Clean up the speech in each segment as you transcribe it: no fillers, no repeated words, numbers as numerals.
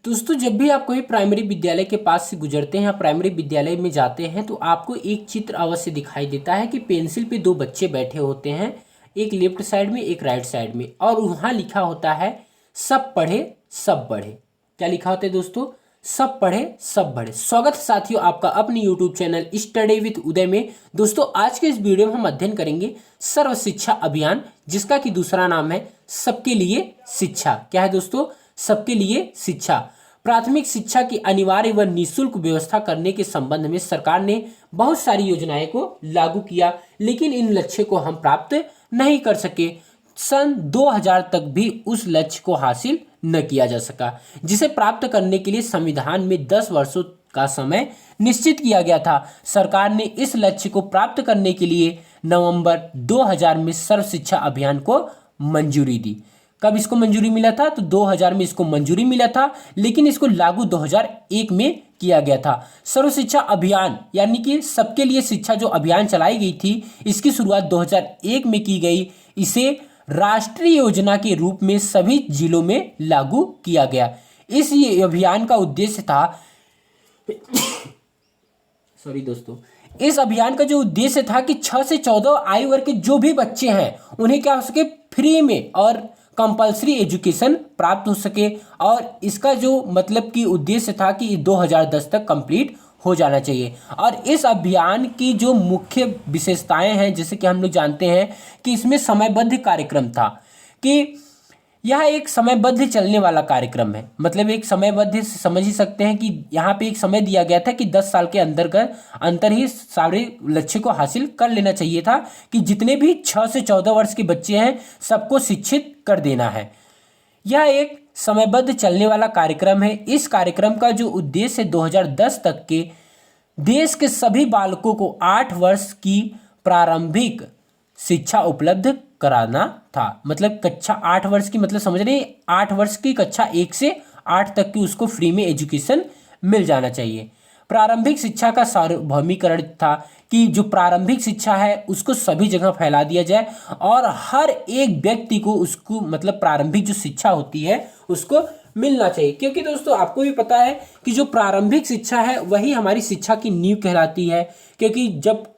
दोस्तों, जब भी आप कोई प्राइमरी विद्यालय के पास से गुजरते हैं या प्राइमरी विद्यालय में जाते हैं तो आपको एक चित्र अवश्य दिखाई देता है कि पेंसिल पे दो बच्चे बैठे होते हैं, एक लेफ्ट साइड में एक राइट साइड में, और वहाँ लिखा होता है सब पढ़े सब बढ़े। क्या लिखा होता है दोस्तों? सब पढ़े सब बढ़े। स्वागत है साथियों आपका अपने यूट्यूब चैनल स्टडी विद उदय में। दोस्तों, आज के इस वीडियो में हम अध्ययन करेंगे सर्व शिक्षा अभियान, जिसका कि दूसरा नाम है सबके लिए शिक्षा। क्या है दोस्तों? सबके लिए शिक्षा। प्राथमिक शिक्षा की अनिवार्य व निःशुल्क व्यवस्था करने के संबंध में सरकार ने बहुत सारी योजनाएं को लागू किया, लेकिन इन लक्ष्य को हम प्राप्त नहीं कर सके। सन 2000 तक भी उस लक्ष्य को हासिल न किया जा सका, जिसे प्राप्त करने के लिए संविधान में 10 वर्षों का समय निश्चित किया गया था। सरकार ने इस लक्ष्य को प्राप्त करने के लिए नवंबर 2000 में सर्व शिक्षा अभियान को मंजूरी दी। कब इसको मंजूरी मिला था? तो 2000 में इसको मंजूरी मिला था, लेकिन इसको लागू 2001 में किया गया था। सर्व शिक्षा अभियान यानी कि सबके लिए शिक्षा जो अभियान चलाई गई थी, इसकी शुरुआत 2001 में की गई। इसे राष्ट्रीय योजना के रूप में सभी जिलों में लागू किया गया। इस अभियान का उद्देश्य था सॉरी दोस्तों, इस अभियान का जो उद्देश्य था कि 6 से 14 आयु वर्ग के जो भी बच्चे हैं उन्हें क्या हो सके, फ्री में और कंपलसरी एजुकेशन प्राप्त हो सके। और इसका जो मतलब कि उद्देश्य था कि 2010 तक कंप्लीट हो जाना चाहिए। और इस अभियान की जो मुख्य विशेषताएं हैं, जैसे कि हम लोग जानते हैं कि इसमें समयबद्ध कार्यक्रम था, कि यह एक समयबद्ध चलने वाला कार्यक्रम है। मतलब एक समयबद्ध समझ ही सकते हैं कि यहाँ पे एक समय दिया गया था कि 10 साल के अंतर ही सारे लक्ष्य को हासिल कर लेना चाहिए था, कि जितने भी 6 से 14 वर्ष के बच्चे हैं सबको शिक्षित कर देना है। यह एक समयबद्ध चलने वाला कार्यक्रम है। इस कार्यक्रम का जो उद्देश्य 2010 तक के देश के सभी बालकों को 8 वर्ष की प्रारंभिक शिक्षा उपलब्ध कराना था। मतलब कक्षा 8 वर्ष की, मतलब समझ रहे हैं, 8 वर्ष की कक्षा 1 से 8 तक की उसको फ्री में एजुकेशन मिल जाना चाहिए। प्रारंभिक शिक्षा का सार्वभौमिकरण था, कि जो प्रारंभिक शिक्षा है उसको सभी जगह फैला दिया जाए और हर एक व्यक्ति को उसको मतलब प्रारंभिक जो शिक्षा होती है उसको मिलना चाहिए। क्योंकि दोस्तों आपको भी पता है कि जो प्रारंभिक शिक्षा है वही हमारी शिक्षा की नींव कहलाती है। क्योंकि जब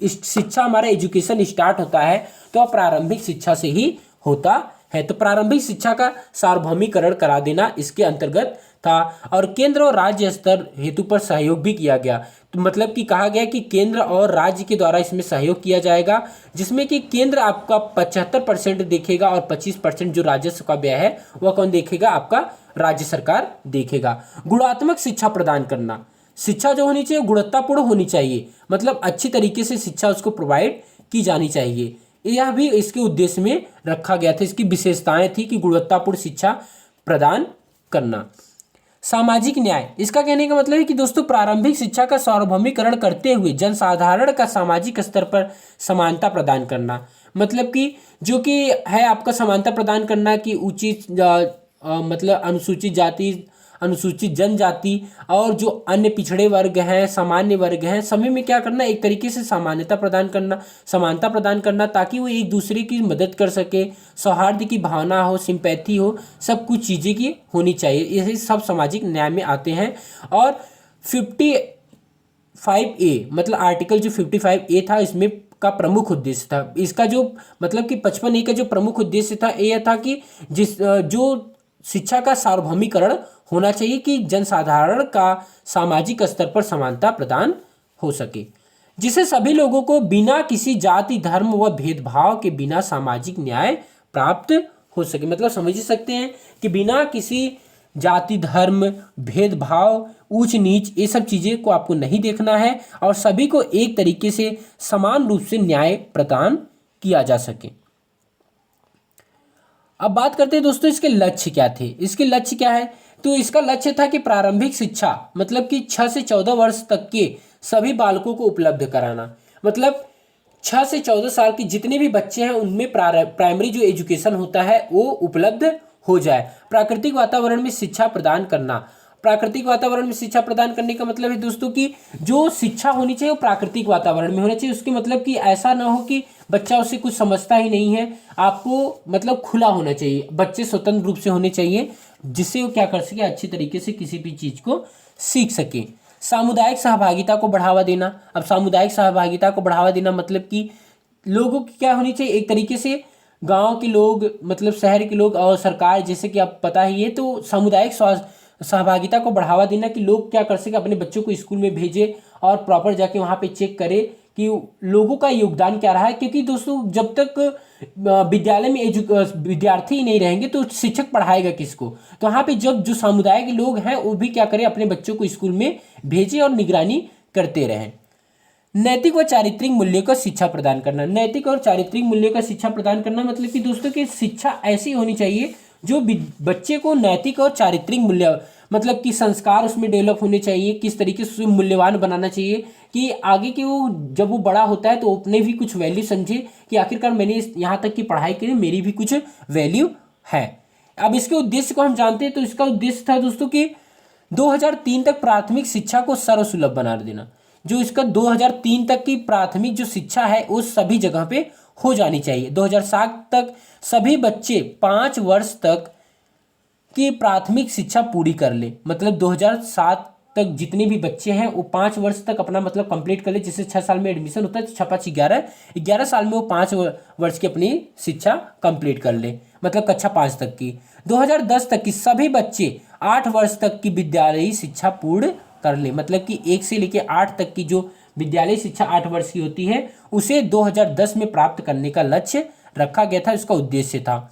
शिक्षा हमारा एजुकेशन स्टार्ट होता है तो प्रारंभिक शिक्षा से ही होता है। तो प्रारंभिक शिक्षा का सार्वभौमिकरण करा देना इसके अंतर्गत था। और केंद्र और राज्य स्तर हेतु पर सहयोग भी किया गया। तो मतलब कि कहा गया कि केंद्र और राज्य के द्वारा इसमें सहयोग किया जाएगा, जिसमें कि केंद्र आपका 75% देखेगा और 25% जो राजस्व का व्यय है वह कौन देखेगा? आपका राज्य सरकार देखेगा। गुणात्मक शिक्षा प्रदान करना, शिक्षा जो होनी चाहिए गुणवत्तापूर्ण होनी चाहिए, मतलब अच्छी तरीके से शिक्षा उसको प्रोवाइड की जानी चाहिए। यह भी इसके उद्देश्य में रखा गया था। इसकी विशेषताएं थी कि गुणवत्तापूर्ण शिक्षा प्रदान करना। सामाजिक न्याय, इसका कहने का मतलब है कि दोस्तों प्रारंभिक शिक्षा का सार्वभौमिकरण करते हुए जनसाधारण का सामाजिक स्तर पर समानता प्रदान करना। मतलब कि जो कि है आपका समानता प्रदान करना कि उचित मतलब अनुसूचित जाति, अनुसूचित जनजाति और जो अन्य पिछड़े वर्ग हैं, सामान्य वर्ग हैं, सभी में क्या करना, एक तरीके से सामान्यता प्रदान करना, समानता प्रदान करना, ताकि वो एक दूसरे की मदद कर सके, सौहार्द की भावना हो, सिंपैथी हो, सब कुछ चीज़ें की होनी चाहिए। ये सब सामाजिक न्याय में आते हैं। और 55A मतलब आर्टिकल जो 55A था इसमें का प्रमुख उद्देश्य था, इसका जो मतलब कि 55A का जो प्रमुख उद्देश्य था यह था कि जो शिक्षा का सार्वभौमिकरण होना चाहिए, कि जनसाधारण का सामाजिक स्तर पर समानता प्रदान हो सके, जिससे सभी लोगों को बिना किसी जाति, धर्म व भेदभाव के बिना सामाजिक न्याय प्राप्त हो सके। मतलब समझ ही सकते हैं कि बिना किसी जाति, धर्म, भेदभाव, ऊंच नीच, ये सब चीज़ें को आपको नहीं देखना है और सभी को एक तरीके से समान रूप से न्याय प्रदान किया जा सके। अब बात करते हैं दोस्तों इसके लक्ष्य क्या थे। इसके लक्ष्य क्या है? तो इसका लक्ष्य था कि प्रारंभिक शिक्षा मतलब कि 6 से 14 वर्ष तक के सभी बालकों को उपलब्ध कराना। मतलब 6 से 14 साल के जितने भी बच्चे हैं उनमें प्राइमरी जो एजुकेशन होता है वो उपलब्ध हो जाए। प्राकृतिक वातावरण में शिक्षा प्रदान करना। प्राकृतिक वातावरण में शिक्षा प्रदान करने का मतलब है दोस्तों कि जो शिक्षा होनी चाहिए वो प्राकृतिक वातावरण में होना चाहिए। उसके मतलब कि ऐसा ना हो कि बच्चा उससे कुछ समझता ही नहीं है। आपको मतलब खुला होना चाहिए, बच्चे स्वतंत्र रूप से होने चाहिए, जिससे वो क्या कर सके, अच्छी तरीके से किसी भी चीज़ को सीख सके। सामुदायिक सहभागिता को बढ़ावा देना। अब सामुदायिक सहभागिता को बढ़ावा देना मतलब कि लोगों की क्या होनी चाहिए, एक तरीके से गांव के लोग, मतलब शहर के लोग और सरकार, जैसे कि आप पता ही है, तो सामुदायिक सहभागिता को बढ़ावा देना कि लोग क्या कर सके, अपने बच्चों को स्कूल में भेजे और प्रॉपर जाके वहाँ पे चेक करे कि लोगों का योगदान क्या रहा है। क्योंकि दोस्तों जब तक विद्यालय में विद्यार्थी ही नहीं रहेंगे तो शिक्षक पढ़ाएगा किसको। तो वहाँ पे जब जो समुदाय के लोग हैं वो भी क्या करें, अपने बच्चों को स्कूल में भेजें और निगरानी करते रहें। नैतिक व चारित्रिक मूल्यों का शिक्षा प्रदान करना। नैतिक और चारित्रिक मूल्यों का शिक्षा प्रदान करना मतलब कि दोस्तों की शिक्षा ऐसी होनी चाहिए जो बच्चे को नैतिक और चारित्रिक मूल्य, मतलब कि संस्कार उसमें डेवलप होने चाहिए, किस तरीके से मूल्यवान बनाना चाहिए कि आगे के वो जब वो बड़ा होता है तो अपने भी कुछ वैल्यू समझे कि आखिरकार मैंने यहाँ तक की पढ़ाई करी, मेरी भी कुछ वैल्यू है। अब इसके उद्देश्य को हम जानते हैं, तो इसका उद्देश्य था दोस्तों कि 2003 तक प्राथमिक शिक्षा को सर्वसुलभ बना देना। जो इसका 2003 तक की प्राथमिक जो शिक्षा है वो सभी जगह पे हो जानी चाहिए। 2007 तक सभी बच्चे 5 वर्ष तक की प्राथमिक शिक्षा पूरी कर ले, मतलब 2007 तक जितने भी बच्चे हैं वो 5 वर्ष तक अपना मतलब कंप्लीट कर ले। जैसे 6 साल में एडमिशन होता है तो 6 5 11 साल में वो 5 वर्ष की अपनी शिक्षा कंप्लीट कर ले, मतलब कक्षा 5 तक की। 2010 तक की सभी बच्चे 8 वर्ष तक की विद्यालयी शिक्षा पूर्ण कर ले, मतलब कि 1 से लेकर 8 तक की जो विद्यालय शिक्षा 8 वर्ष की होती है उसे 2010 में प्राप्त करने का लक्ष्य रखा गया था, इसका उद्देश्य था।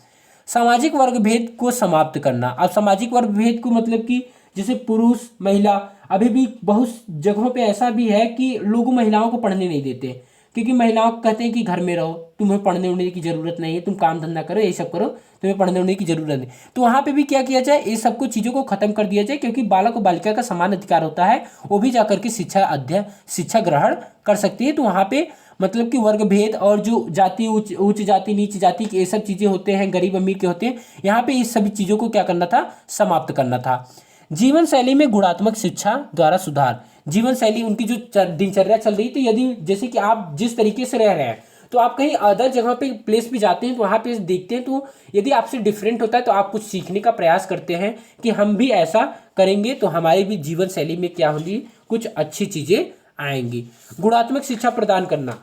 सामाजिक वर्ग भेद को समाप्त करना। अब सामाजिक वर्ग भेद को मतलब कि जैसे पुरुष महिला, अभी भी बहुत जगहों पे ऐसा भी है कि लोग महिलाओं को पढ़ने नहीं देते, क्योंकि महिलाओं को कहते हैं कि घर में रहो, तुम्हें पढ़ने उड़ने की जरूरत नहीं है, तुम काम धंधा करो, ये सब करो, तुम्हें पढ़ने उड़ने की जरूरत नहीं। तो वहाँ पे भी क्या किया जाए, ये सब कुछ चीज़ों को खत्म कर दिया जाए, क्योंकि बालक और बालिका का समान अधिकार होता है, वो भी जाकर के शिक्षा ग्रहण कर सकती है। तो वहाँ पे मतलब कि वर्ग भेद और जो जाति, उच्च जाति नीच जाति के ये सब चीज़ें होते हैं, गरीब अमीर के होते हैं, यहाँ पे इस सभी चीज़ों को क्या करना था, समाप्त करना था। जीवन शैली में गुणात्मक शिक्षा द्वारा सुधार। जीवन शैली उनकी जो दिनचर्या चल रही थी, यदि जैसे कि आप जिस तरीके से रह रहे हैं तो आप कहीं अदर जगह पे प्लेस पे जाते हैं तो वहाँ पे देखते हैं, तो यदि आपसे डिफरेंट होता है तो आप कुछ सीखने का प्रयास करते हैं कि हम भी ऐसा करेंगे तो हमारी भी जीवन शैली में क्या होगी, कुछ अच्छी चीज़ें आएंगी। गुणात्मक शिक्षा प्रदान करना।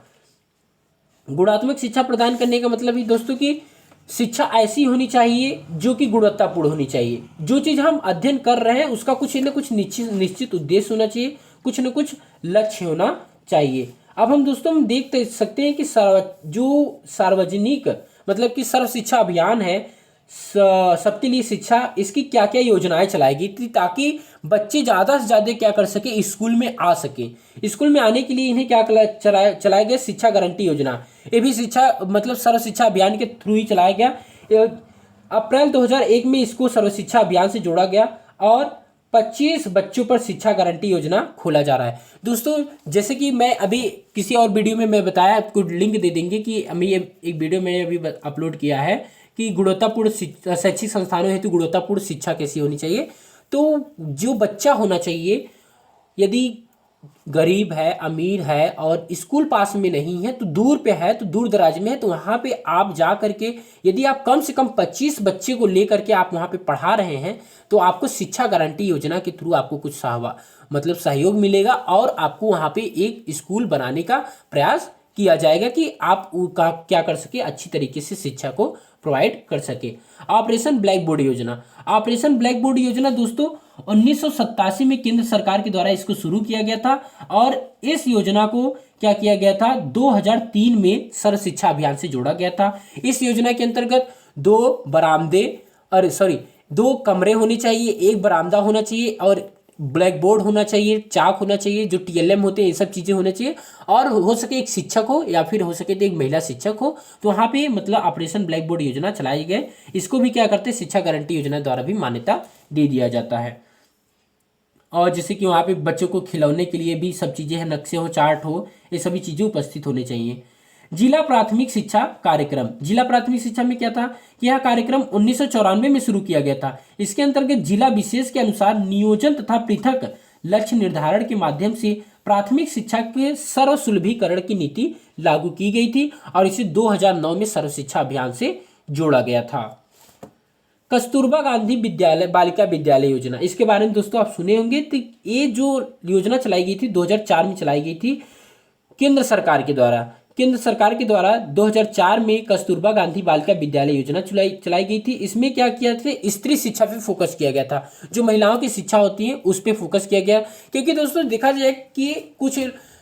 गुणात्मक शिक्षा प्रदान करने का मतलब ही दोस्तों की शिक्षा ऐसी होनी चाहिए जो कि गुणवत्तापूर्ण होनी चाहिए। जो चीज़ हम अध्ययन कर रहे हैं उसका कुछ न कुछ निश्चित उद्देश्य होना चाहिए, कुछ न कुछ लक्ष्य होना चाहिए। अब हम दोस्तों हम देख सकते हैं कि जो सार्वजनिक मतलब कि सर्व शिक्षा अभियान है, सबके लिए शिक्षा, इसकी क्या क्या योजनाएं चलाएगी ताकि बच्चे ज़्यादा से ज़्यादा क्या कर सके, स्कूल में आ सके। स्कूल में आने के लिए इन्हें क्या चलाया गया, शिक्षा गारंटी योजना। ये भी शिक्षा मतलब सर्व शिक्षा अभियान के थ्रू ही चलाया गया। अप्रैल 2001 में इसको सर्व शिक्षा अभियान से जोड़ा गया और 25 बच्चों पर शिक्षा गारंटी योजना खोला जा रहा है। दोस्तों जैसे कि मैं अभी किसी और वीडियो में मैं बताया, आपको लिंक दे देंगे कि हमें ये एक वीडियो मैंने अभी अपलोड किया है कि गुणवत्तापूर्ण शैक्षिक संस्थानों हेतु गुणवत्तापूर्ण शिक्षा कैसी होनी चाहिए। तो जो बच्चा होना चाहिए, यदि गरीब है, अमीर है और स्कूल पास में नहीं है, तो दूर पे है, तो दूर दराज में है, तो वहाँ पे आप जा करके यदि आप कम से कम 25 बच्चे को लेकर के आप वहाँ पे पढ़ा रहे हैं तो आपको शिक्षा गारंटी योजना के थ्रू आपको कुछ मतलब सहयोग मिलेगा और आपको वहाँ पे एक स्कूल बनाने का प्रयास किया जाएगा कि आप क्या कर सके, अच्छी तरीके से शिक्षा को प्रोवाइड कर सके। ऑपरेशन ब्लैक बोर्ड योजना। ऑपरेशन ब्लैक बोर्ड योजना दोस्तों 1987 में केंद्र सरकार के द्वारा इसको शुरू किया गया था और इस योजना को क्या किया गया था, 2003 में सर्व शिक्षा अभियान से जोड़ा गया था। इस योजना के अंतर्गत 2 कमरे होने चाहिए, 1 बरामदा होना चाहिए और ब्लैक बोर्ड होना चाहिए, चाक होना चाहिए, जो TLM होते हैं ये सब चीज़ें होना चाहिए और हो सके एक शिक्षक हो या फिर हो सके तो एक महिला शिक्षक हो। तो वहाँ पे मतलब ऑपरेशन ब्लैक बोर्ड योजना चलाई गई। इसको भी क्या करते हैं, शिक्षा गारंटी योजना द्वारा भी मान्यता दे दिया जाता है। और जैसे कि वहाँ पे बच्चों को खिलौने के लिए भी सब चीज़ें हैं, नक्शे हो, चार्ट हो, ये सभी चीज़ें उपस्थित होनी चाहिए। जिला प्राथमिक शिक्षा कार्यक्रम। जिला प्राथमिक शिक्षा में क्या था कि यह कार्यक्रम 1994 में शुरू किया गया था। इसके अंतर्गत जिला विशेष के अनुसार नियोजन तथा पृथक लक्ष्य निर्धारण के माध्यम से प्राथमिक शिक्षा के सर्वसुलभीकरण की नीति लागू की गई थी और इसे 2009 में सर्व शिक्षा अभियान से जोड़ा गया था। कस्तूरबा गांधी विद्यालय बालिका विद्यालय योजना, इसके बारे में दोस्तों आप सुने होंगे। तो ये जो योजना चलाई गई थी 2004 में चलाई गई थी केंद्र सरकार के द्वारा। केंद्र सरकार के द्वारा 2004 में कस्तूरबा गांधी बालिका विद्यालय योजना चलाई गई थी। इसमें क्या किया था, स्त्री शिक्षा पे फोकस किया गया था। जो महिलाओं की शिक्षा होती है उस पर फोकस किया गया, क्योंकि दोस्तों देखा जाए कि कुछ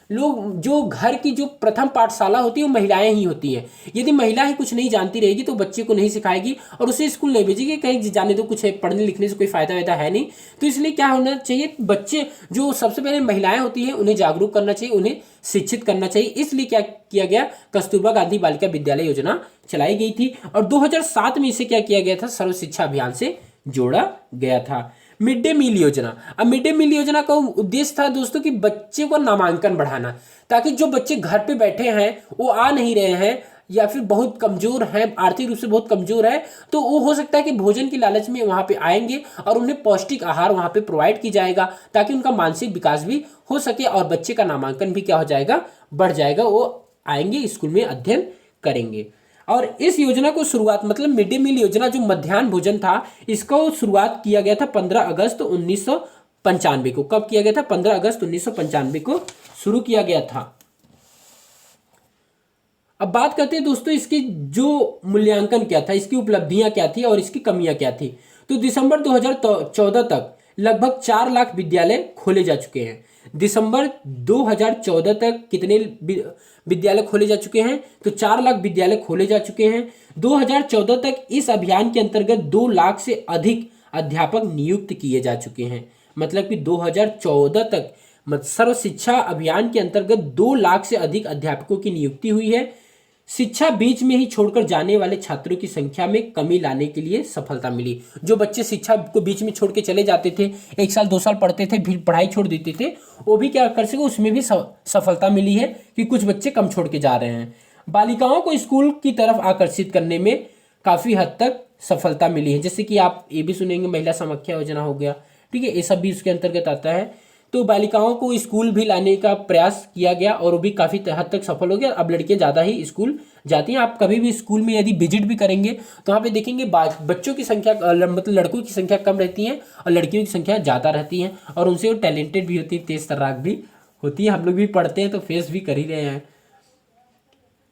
लोग जो घर की जो प्रथम पाठशाला होती है वो महिलाएं ही होती हैं। यदि महिला ही कुछ नहीं जानती रहेगी तो बच्चे को नहीं सिखाएगी और उसे स्कूल नहीं भेजेगी, कहीं जाने दो, कुछ है पढ़ने लिखने से कोई फायदा वायदा है नहीं। तो इसलिए क्या होना चाहिए, बच्चे जो सबसे पहले महिलाएं होती हैं उन्हें जागरूक करना चाहिए, उन्हें शिक्षित करना चाहिए। इसलिए क्या किया गया, कस्तूरबा गांधी बालिका विद्यालय योजना चलाई गई थी। और 2007 में इसे क्या किया गया था, सर्व शिक्षा अभियान से जोड़ा गया था। मिड डे मील योजना, अब मिड डे मील योजना का उद्देश्य था दोस्तों कि बच्चे को नामांकन बढ़ाना, ताकि जो बच्चे घर पे बैठे हैं वो आ नहीं रहे हैं या फिर बहुत कमजोर हैं, आर्थिक रूप से बहुत कमजोर है, तो वो हो सकता है कि भोजन की लालच में वहाँ पे आएंगे और उन्हें पौष्टिक आहार वहाँ पे प्रोवाइड की जाएगा, ताकि उनका मानसिक विकास भी हो सके और बच्चे का नामांकन भी क्या हो जाएगा, बढ़ जाएगा। वो आएंगे स्कूल में अध्ययन करेंगे। और इस योजना को शुरुआत, मतलब मिड डे मील योजना जो मध्याह्न भोजन था, इसको शुरुआत किया गया था 15 अगस्त 1995 को। कब किया गया था, 15 अगस्त 1995 को शुरू किया गया था। अब बात करते हैं दोस्तों इसकी जो मूल्यांकन क्या था, इसकी उपलब्धियां क्या थी और इसकी कमियां क्या थी। तो दिसंबर 2014 तक लगभग 4 लाख विद्यालय खोले जा चुके हैं। दिसंबर 2014 तक कितने विद्यालय खोले जा चुके हैं, तो 4 लाख विद्यालय खोले जा चुके हैं। 2014 तक इस अभियान के अंतर्गत 2 लाख से अधिक अध्यापक नियुक्त किए जा चुके हैं। मतलब कि 2014 तक सर्व शिक्षा अभियान के अंतर्गत 2 लाख से अधिक अध्यापकों की नियुक्ति हुई है। शिक्षा बीच में ही छोड़कर जाने वाले छात्रों की संख्या में कमी लाने के लिए सफलता मिली। जो बच्चे शिक्षा को बीच में छोड़ के चले जाते थे, 1 साल 2 साल पढ़ते थे फिर पढ़ाई छोड़ देते थे, वो भी क्या कर सके, उसमें भी सफलता मिली है कि कुछ बच्चे कम छोड़ के जा रहे हैं। बालिकाओं को स्कूल की तरफ आकर्षित करने में काफ़ी हद तक सफलता मिली है। जैसे कि आप ये भी सुनेंगे, महिला समाख्या योजना हो गया, ठीक है, ये सब भी उसके अंतर्गत आता है। तो बालिकाओं को स्कूल भी लाने का प्रयास किया गया और वो भी काफ़ी हद तक सफल हो गया। अब लड़कियां ज़्यादा ही स्कूल जाती हैं। आप कभी भी स्कूल में यदि विजिट भी करेंगे तो वहाँ पे देखेंगे बच्चों की संख्या, मतलब लड़कों की संख्या कम रहती है और लड़कियों की संख्या ज़्यादा रहती है। और उनसे वो टैलेंटेड भी होती है, तेज तर्राक भी होती है। हम लोग भी पढ़ते हैं तो फेस भी कर ही रहे हैं।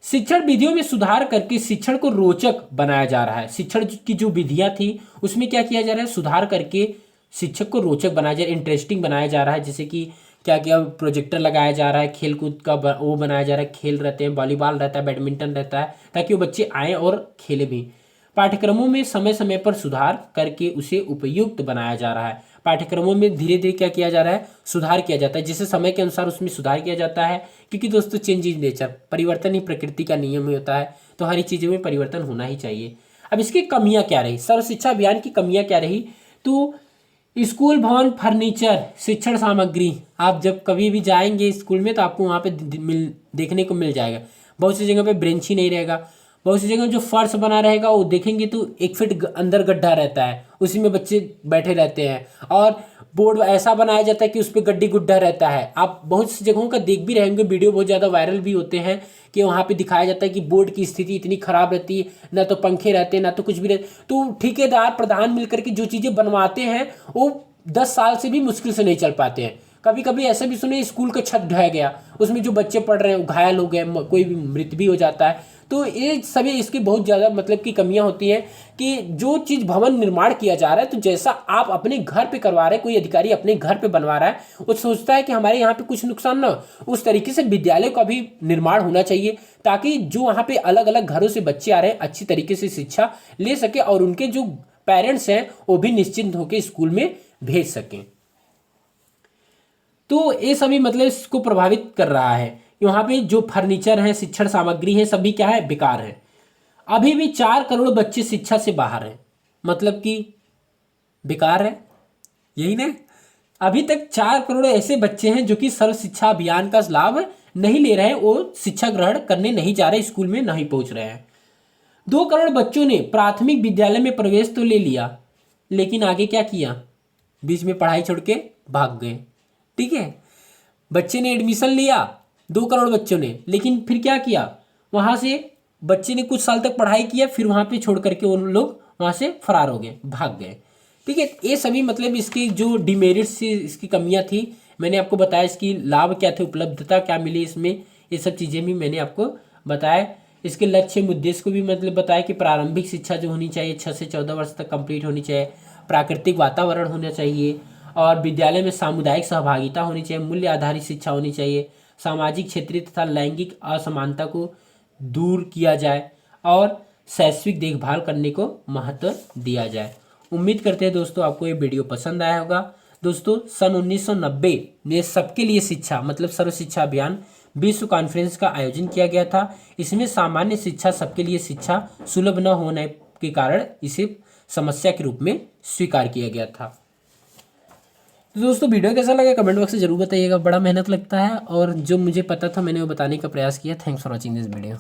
शिक्षण विधियों में सुधार करके शिक्षण को रोचक बनाया जा रहा है। शिक्षण की जो विधियाँ थी उसमें क्या किया जा रहा है, सुधार करके शिक्षक को रोचक बनाया जा रहा है, इंटरेस्टिंग बनाया जा रहा है। जैसे कि क्या क्या प्रोजेक्टर लगाया जा रहा है, खेल कूद का वो बनाया जा रहा है, खेल रहते हैं, वॉलीबॉल रहता है, बैडमिंटन रहता है, ताकि वो बच्चे आएँ और खेले भी। पाठ्यक्रमों में समय समय पर सुधार करके उसे उपयुक्त बनाया जा रहा है। पाठ्यक्रमों में धीरे धीरे क्या किया जा रहा है, सुधार किया जाता है, जिससे समय के अनुसार उसमें सुधार किया जाता है। क्योंकि दोस्तों चेंज इज नेचर, परिवर्तन ही प्रकृति का नियम ही होता है, तो हर चीज़ों में परिवर्तन होना ही चाहिए। अब इसकी कमियाँ क्या रही, सर्व शिक्षा अभियान की कमियाँ क्या रही, तो स्कूल भवन, फर्नीचर, शिक्षण सामग्री, आप जब कभी भी जाएंगे स्कूल में तो आपको वहाँ पे देखने को मिल जाएगा। बहुत सी जगह पे बेंच ही नहीं रहेगा, बहुत सी जगह जो फर्श बना रहेगा वो देखेंगे तो 1 फीट अंदर गड्ढा रहता है, उसी में बच्चे बैठे रहते हैं। और बोर्ड ऐसा बनाया जाता है कि उस पर गड्ढी गुड्ढा रहता है। आप बहुत सी जगहों का देख भी रहेंगे, वीडियो बहुत ज़्यादा वायरल भी होते हैं कि वहाँ पे दिखाया जाता है कि बोर्ड की स्थिति इतनी खराब रहती है, ना तो पंखे रहते हैं ना तो कुछ भी रहते। तो ठेकेदार प्रधान मिलकर के जो चीज़ें बनवाते हैं वो 10 साल से भी मुश्किल से नहीं चल पाते हैं। कभी कभी ऐसा भी सुने स्कूल का छत ढह गया, उसमें जो बच्चे पढ़ रहे हैं घायल हो गए, कोई भी मृत भी हो जाता है। तो ये सभी इसकी बहुत ज़्यादा मतलब की कमियां होती हैं कि जो चीज़ भवन निर्माण किया जा रहा है, तो जैसा आप अपने घर पे करवा रहे हैं, कोई अधिकारी अपने घर पे बनवा रहा है, वो सोचता है कि हमारे यहाँ पे कुछ नुकसान ना हो। उस तरीके से विद्यालय का भी निर्माण होना चाहिए, ताकि जो वहाँ पे अलग अलग घरों से बच्चे आ रहे हैं अच्छी तरीके से शिक्षा ले सके और उनके जो पेरेंट्स हैं वो भी निश्चिंत होकर स्कूल में भेज सकें। तो ये सभी मतलब इसको प्रभावित कर रहा है। यहाँ पे जो फर्नीचर है, शिक्षण सामग्री है, सभी क्या है, बेकार है। अभी भी 4 करोड़ बच्चे शिक्षा से बाहर हैं, मतलब कि बेकार है, यही ना। अभी तक 4 करोड़ ऐसे बच्चे हैं जो कि सर्व शिक्षा अभियान का लाभ नहीं ले रहे हैं, वो शिक्षा ग्रहण करने नहीं जा रहे, स्कूल में नहीं पहुंच रहे हैं। 2 करोड़ बच्चों ने प्राथमिक विद्यालय में प्रवेश तो ले लिया, लेकिन आगे क्या किया, बीच में पढ़ाई छोड़ के भाग गए। ठीक है, बच्चे ने एडमिशन लिया 2 करोड़ बच्चों ने, लेकिन फिर क्या किया, वहाँ से बच्चे ने कुछ साल तक पढ़ाई किया, फिर वहाँ पे छोड़ करके उन लोग वहाँ से फरार हो गए, भाग गए। ठीक है, ये सभी मतलब इसकी जो डिमेरिट्स, इसकी कमियां थी मैंने आपको बताया, इसकी लाभ क्या थे, उपलब्धता क्या मिली इसमें, ये सब चीज़ें भी मैंने आपको बताया। इसके लक्ष्य उद्देश्य को भी मतलब बताया कि प्रारंभिक शिक्षा जो होनी चाहिए 6 से 14 वर्ष तक कंप्लीट होनी चाहिए, प्राकृतिक वातावरण होना चाहिए, और विद्यालय में सामुदायिक सहभागिता होनी चाहिए, मूल्य आधारित शिक्षा होनी चाहिए, सामाजिक क्षेत्रीय तथा लैंगिक असमानता को दूर किया जाए, और शैक्षिक देखभाल करने को महत्व दिया जाए। उम्मीद करते हैं दोस्तों आपको ये वीडियो पसंद आया होगा। दोस्तों सन 1990 में सबके लिए शिक्षा मतलब सर्व शिक्षा अभियान विश्व कॉन्फ्रेंस का आयोजन किया गया था। इसमें सामान्य शिक्षा, सबके लिए शिक्षा सुलभ न होने के कारण इसे समस्या के रूप में स्वीकार किया गया था। तो दोस्तों वीडियो कैसा लगा कमेंट बॉक्स में जरूर बताइएगा, बड़ा मेहनत लगता है और जो मुझे पता था मैंने वो बताने का प्रयास किया। Thanks for watching this video.